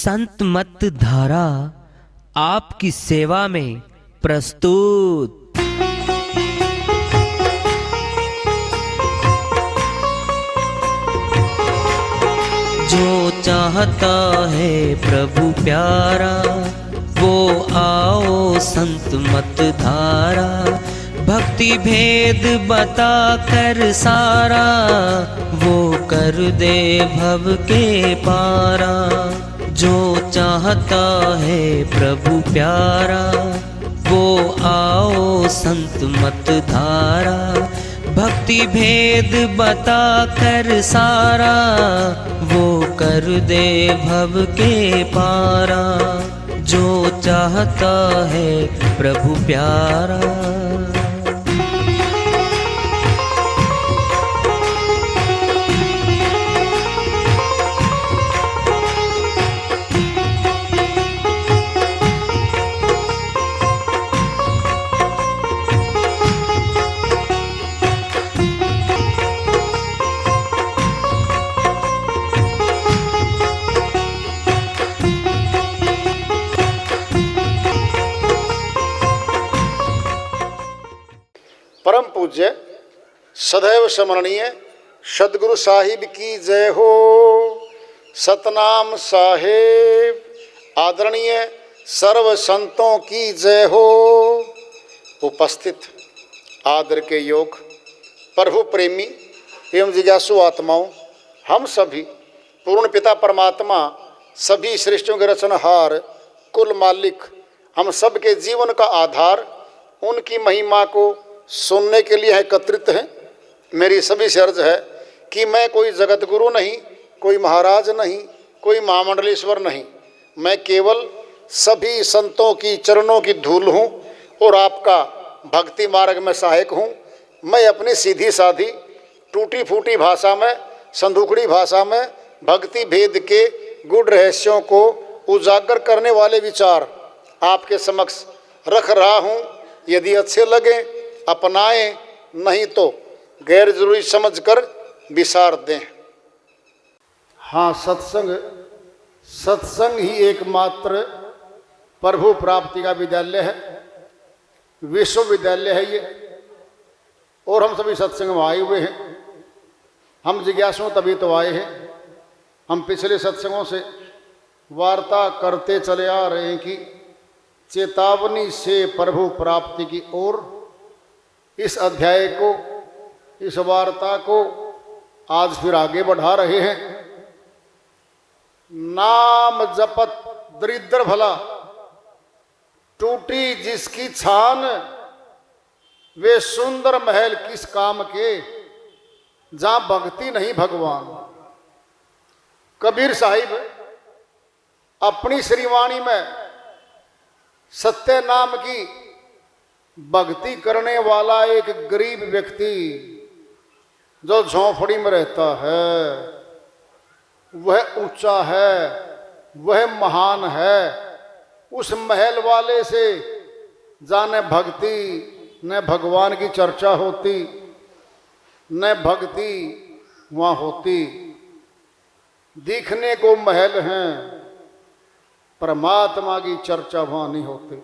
संत मत धारा आपकी सेवा में प्रस्तुत। जो चाहता है प्रभु प्यारा वो आओ संत मत धारा, भक्ति भेद बता कर सारा वो कर दे भव के पारा। जो चाहता है प्रभु प्यारा वो आओ संत मत धारा, भक्ति भेद बता कर सारा वो कर दे भव के पारा। जो चाहता है प्रभु प्यारा। परम पूज्य सदैव स्मरणीय सदगुरु साहिब की जय हो। सतनाम साहेब आदरणीय सर्व संतों की जय हो। उपस्थित आदर के योग प्रभु प्रेमी एवं जिज्ञासु आत्माओं, हम सभी पूर्ण पिता परमात्मा सभी सृष्टियों के रचनहार कुल मालिक हम सब के जीवन का आधार उनकी महिमा को सुनने के लिए एकत्रित हैं। मेरी सभी से अर्ज है कि मैं कोई जगत गुरु नहीं, कोई महाराज नहीं, कोई महामंडलेश्वर नहीं, मैं केवल सभी संतों की चरणों की धूल हूँ और आपका भक्ति मार्ग में सहायक हूँ। मैं अपनी सीधी साधी टूटी फूटी भाषा में, संदूकड़ी भाषा में भक्ति भेद के गुड़ रहस्यों को उजागर करने वाले विचार आपके समक्ष रख रहा हूँ। यदि अच्छे लगे अपनाएं, नहीं तो गैर जरूरी समझकर विसार दें। हाँ, सत्संग ही एकमात्र प्रभु प्राप्ति का विद्यालय है, विश्वविद्यालय है ये। और हम सभी सत्संग में आए हुए हैं। हम जिज्ञासु तभी तो आए हैं। हम पिछले सत्संगों से वार्ता करते चले आ रहे हैं कि चेतावनी से प्रभु प्राप्ति की ओर इस अध्याय को, इस वार्ता को आज फिर आगे बढ़ा रहे हैं। नाम जपत दरिद्र भला, टूटी जिसकी छान, वे सुंदर महल किस काम के, जहां भक्ति नहीं भगवान। कबीर साहिब अपनी श्रीवाणी में सत्य नाम की भक्ति करने वाला एक गरीब व्यक्ति जो झोंपड़ी में रहता है वह ऊंचा है, वह महान है। उस महल वाले से जाने भक्ति न भगवान की चर्चा होती, न भक्ति वहाँ होती। दिखने को महल हैं, परमात्मा की चर्चा वहाँ नहीं होती।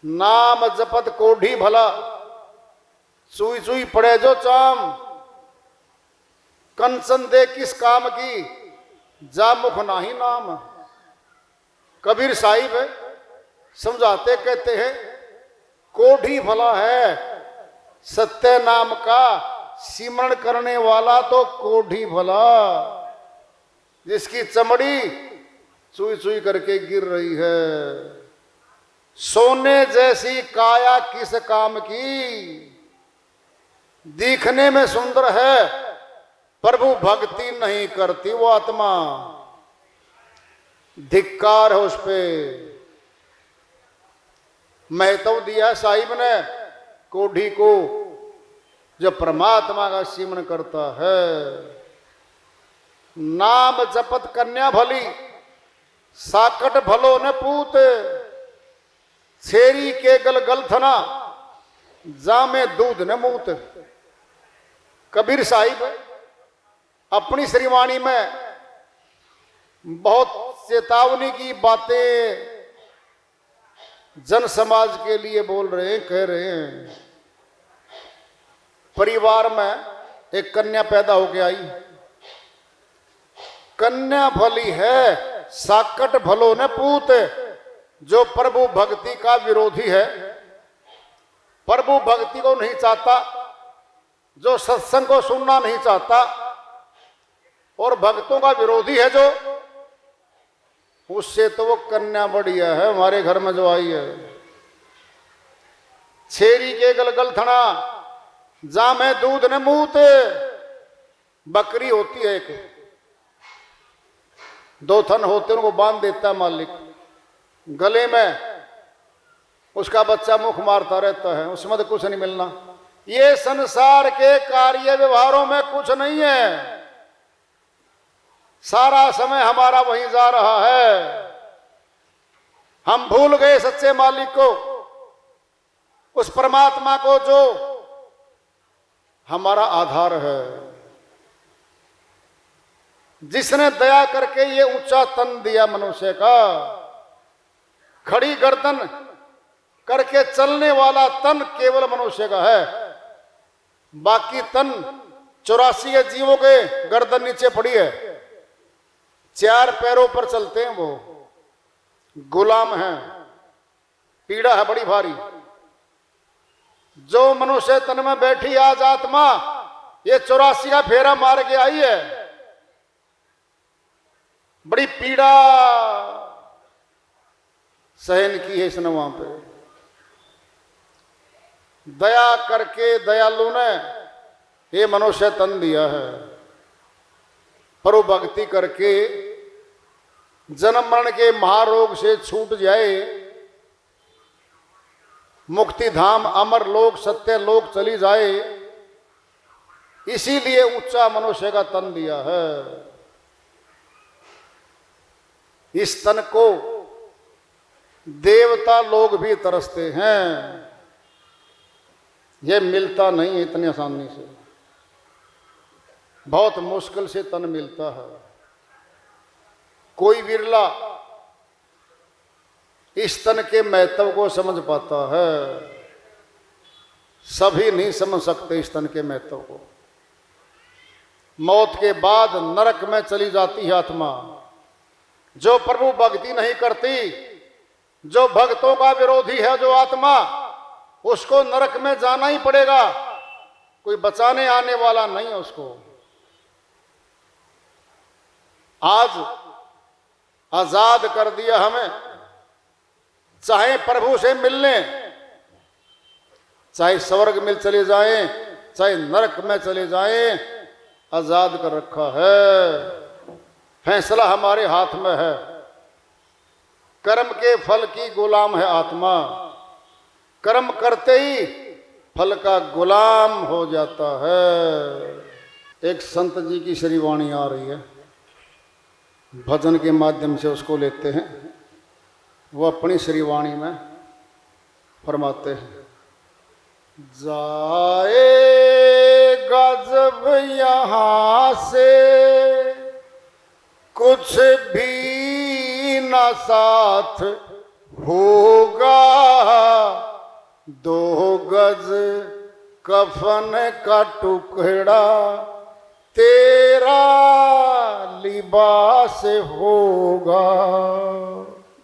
नाम जपत कोढ़ी भला, चुई चुई पड़े जो चाम, कंचन दे किस काम की, जा मुख नाही नाम। कबीर साहिब समझाते कहते हैं कोढ़ी भला है, सत्य नाम का सिमरण करने वाला तो कोढ़ी भला, जिसकी चमड़ी चुई चुई करके गिर रही है। सोने जैसी काया किस काम की, दिखने में सुंदर है प्रभु भक्ति नहीं करती वो आत्मा। धिक्कार है उस पे। महत्व दिया साहिब ने कोढ़ी को जो परमात्मा का सिमरण करता है। नाम जपत कन्या भली, साकट भलो न पूत, छेरी के गल गलथना, जामे दूध न मूत। कबीर साहिब अपनी श्रीवाणी में बहुत चेतावनी की बातें जन समाज के लिए बोल रहे हैं, कह रहे हैं। परिवार में एक कन्या पैदा होके आई। कन्या भली है, साकट भलो न पूत। जो प्रभु भक्ति का विरोधी है, प्रभु भक्ति को नहीं चाहता, जो सत्संग को सुनना नहीं चाहता और भक्तों का विरोधी है जो, उससे तो वो कन्या बढ़िया है। हमारे घर में जो आई है, छेरी के गलगल थना जामे दूध न मूत। बकरी होती है एक, 2 थन होते हैं, उनको बांध देता है मालिक गले में, उसका बच्चा मुख मारता रहता है, उसमें तो कुछ नहीं मिलना। ये संसार के कार्य व्यवहारों में कुछ नहीं है। सारा समय हमारा वहीं जा रहा है। हम भूल गए सच्चे मालिक को, उस परमात्मा को जो हमारा आधार है, जिसने दया करके ये ऊंचा तन दिया मनुष्य का। खड़ी गर्दन करके चलने वाला तन केवल मनुष्य का है। बाकी तन 84 जीवों के गर्दन नीचे पड़ी है, 4 पैरों पर चलते हैं, वो गुलाम हैं। पीड़ा है बड़ी भारी। जो मनुष्य तन में बैठी आज आत्मा, ये 84 का फेरा मार के आई है। बड़ी पीड़ा सहन की है इसने वहां पे। दया करके दयालु ने ये मनुष्य तन दिया है। प्रभु भक्ति करके जन्म मरण के महारोग से छूट जाए, मुक्ति धाम अमर लोक सत्य लोक चली जाए, इसीलिए ऊंचा मनुष्य का तन दिया है। इस तन को देवता लोग भी तरसते हैं। यह मिलता नहीं इतनी आसानी से, बहुत मुश्किल से तन मिलता है। कोई विरला इस तन के महत्व को समझ पाता है। सभी नहीं समझ सकते इस तन के महत्व को। मौत के बाद नरक में चली जाती है आत्मा। जो प्रभु भक्ति नहीं करती, जो भक्तों का विरोधी है जो आत्मा, उसको नरक में जाना ही पड़ेगा। कोई बचाने आने वाला नहीं है उसको। आज आजाद कर दिया हमें, चाहे प्रभु से मिलने, चाहे स्वर्ग में चले जाएं, चाहे नरक में चले जाएं, आजाद कर रखा है। फैसला हमारे हाथ में है। कर्म के फल की गुलाम है आत्मा। कर्म करते ही फल का गुलाम हो जाता है। एक संत जी की श्री वाणी आ रही है, भजन के माध्यम से उसको लेते हैं। वो अपनी श्री वाणी में फरमाते हैं, जाएगा जब यहाँ से कुछ भी न साथ होगा, 2 गज कफन का टुकड़ा तेरा लिबास होगा।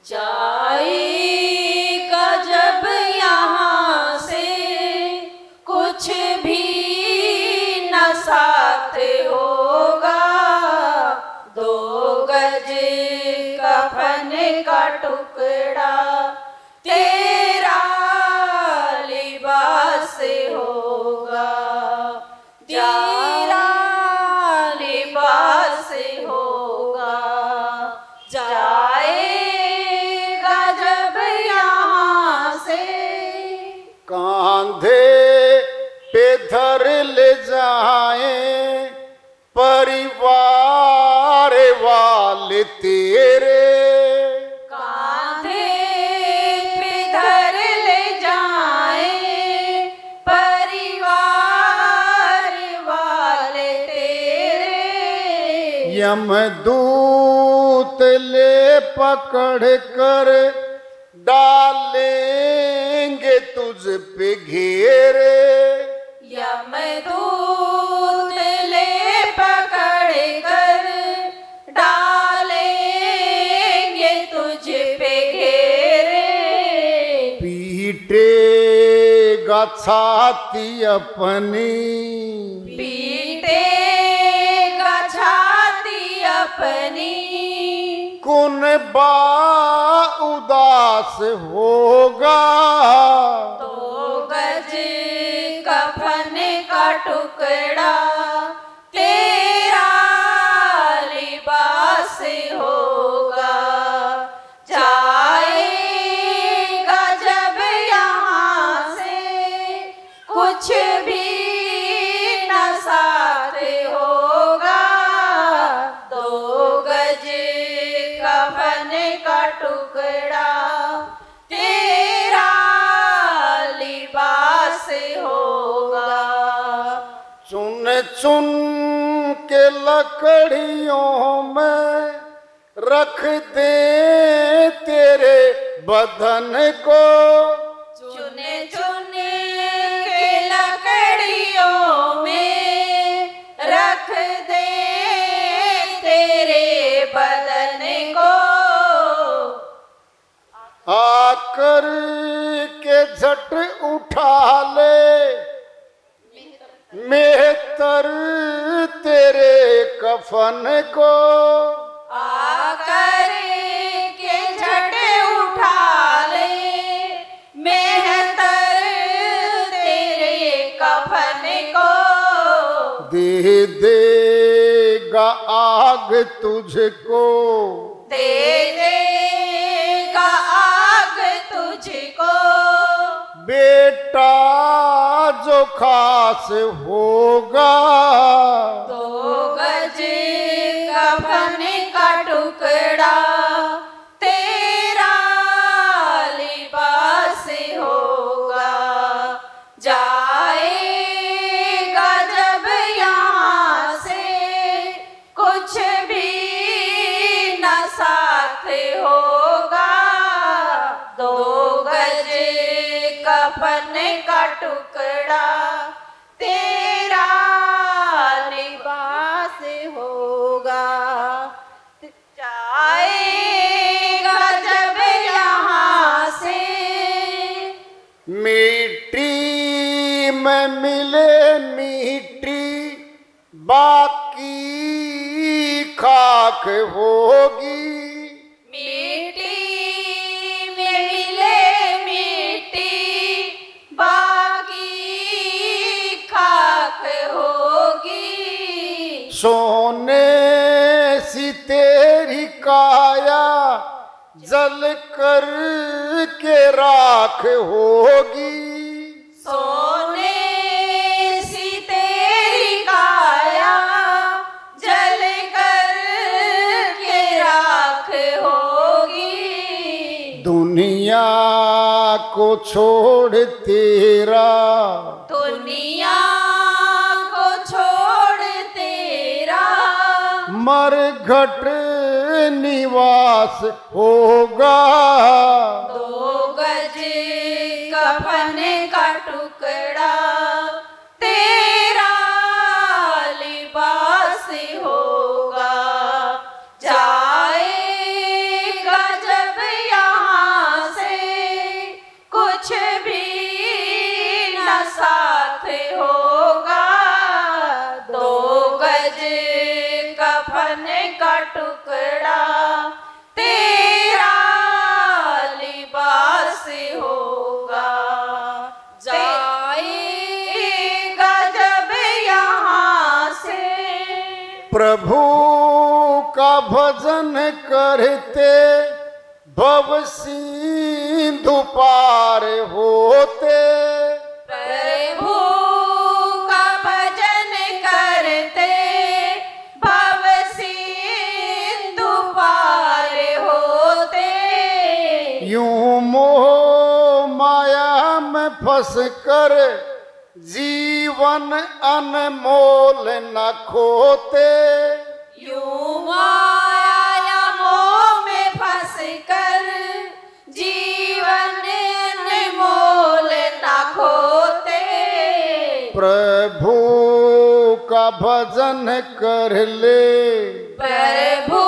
जाएगा जब यहाँ से कुछ भी न साथ होगा, 2 गज कफन का टुकड़ा तेरा लिबास होगा। तेरा लिबास होगा। जाएगा जब यहाँ से कांधे पे धर ले जाए परिवार वाले तेरे, कांधे पे धर ले जाए परिवार वाले तेरे, यमदूत ले पकड़ कर डालेंगे तुझ पे घेरे, यमदूत ले पकड़ कर डालेंगे तुझ पे घेरे, पीटेगा छाती अपनी, पीटेगा छाती अपनी, कौन बा उदास होगा, तो गज कफन का टुकड़ा तेरा लिबास होगा, जाएगा जब यहाँ से कुछ भी न साथ होगा, दो गज कफन का टुकड़ा तेरा लिबास होगा, चुन चुन के लकड़ियों में रख दे तेरे बदन को, चुने चुने के लकड़ियों में रख दे तेरे बदन को, आकर के झट उठा ले मेहतर तेरे कफन को, आकर के झट उठा ले मेहतर तेरे कफन को, दे देगा आग तुझको, दे देगा आग तुझको, बेटा जो खास होगा, दो गज कफन का टुकड़ा तेरा लिबास होगा, जाएगा जब यहाँ से कुछ भी न साथ होगा, दो गज कफन का टुकड़ा तेरा लिबास होगा, जाएगा जब यहाँ से मिट्टी में मिले मिट्टी बाकी खाक होगी, मिट्टी में मिले मिट्टी बाकी खाक होगी, सोने सी तेरी काया जल कर के राख होगी, सोने सी तेरी काया जल कर के राख होगी, दुनिया को छोड़ तेरा दुनिया को छोड़ तेरा मरघट निवास होगा, दो गज कफन का टुकड़ा तेरा लिबास होगा, जाएगा जब यहाँ से कुछ भी न साथ होगा, दो गज कफन का टुकड़ा तेरा लिबास होगा, जाएगा जब यहाँ से प्रभु का भजन करते भव सिंधु पार होते, प्रभु का भजन करते भव सिंधु पार होते, यूं मोह माया में फंस कर जीवन अनमोल न खोते, यूं भजन कर ले, प्रभु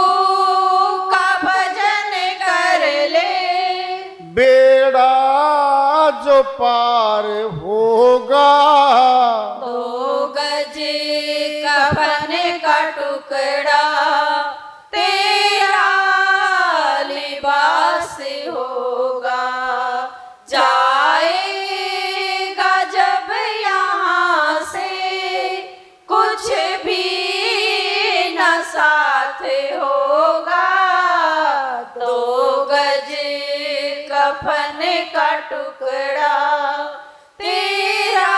का भजन कर ले, बेड़ा जो पार होगा, 2 गज कफन का टुकड़ा तेरा लिबास होगा। जाएगा जब यहाँ से कुछ भी न साथ होगा, 2 गज कफन का टुकड़ा तेरा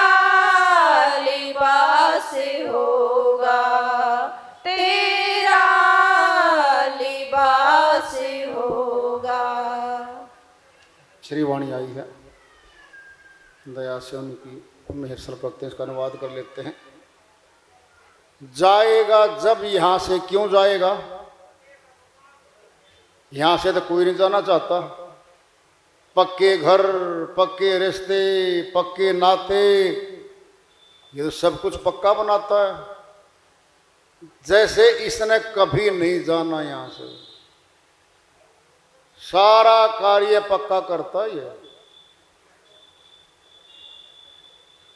लिबास होगा, तेरा लिबास होगा। श्री वाणी आई है, दया से उनकी मेहर करते हैं, इसका अनुवाद कर लेते हैं। जाएगा जब यहाँ से, क्यों जाएगा? यहाँ से तो कोई नहीं जाना चाहता। पक्के घर, पक्के रिश्ते, पक्के नाते, ये तो सब कुछ पक्का बनाता है। जैसे इसने कभी नहीं जाना यहाँ से, सारा कार्य पक्का करता है ये,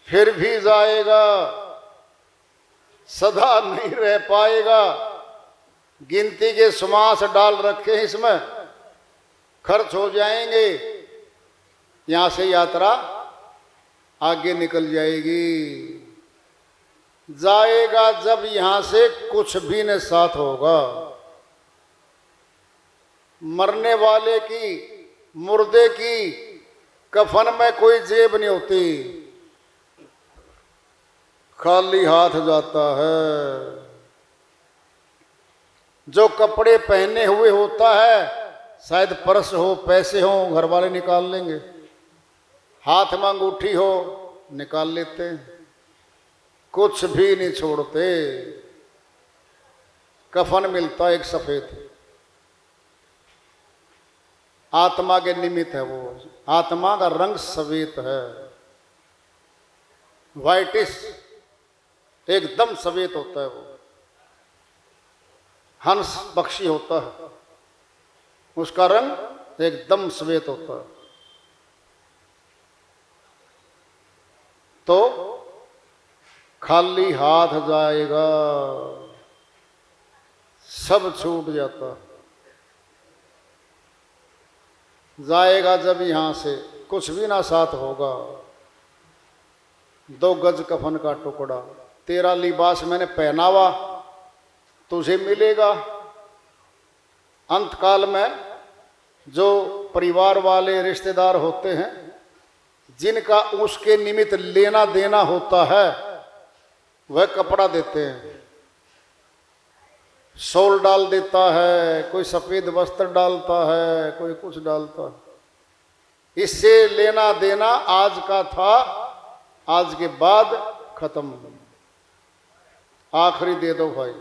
फिर भी जाएगा, सदा नहीं रह पाएगा। गिनती के समास डाल रखे हैं इसमें, खर्च हो जाएंगे, यहां से यात्रा आगे निकल जाएगी। जाएगा जब यहां से कुछ भी न साथ होगा। मरने वाले की, मुर्दे की कफन में कोई जेब नहीं होती, खाली हाथ जाता है। जो कपड़े पहने हुए होता है, शायद पर्स हो, पैसे हो, घर वाले निकाल लेंगे। हाथ में अंगूठी हो, निकाल लेते हैं, कुछ भी नहीं छोड़ते। कफन मिलता है एक सफेद, आत्मा के निमित्त है वो। आत्मा का रंग सफेद है, वाइटिश, एकदम सफेद होता है वो। हंस पक्षी होता है, उसका रंग एकदम सफेद होता है। तो खाली हाथ जाएगा, सब छूट जाता। जाएगा जब यहां से कुछ भी ना साथ होगा। 2 गज कफन का टुकड़ा, तेरा लिबास मैंने पहनावा तुझे मिलेगा। अंतकाल में जो परिवार वाले रिश्तेदार होते हैं, जिनका उसके निमित्त लेना देना होता है, वह कपड़ा देते हैं, शॉल डाल देता है, कोई सफेद वस्त्र डालता है, कोई कुछ डालता है। इससे लेना देना आज का था, आज के बाद खत्म, आखिरी दे दो भाई।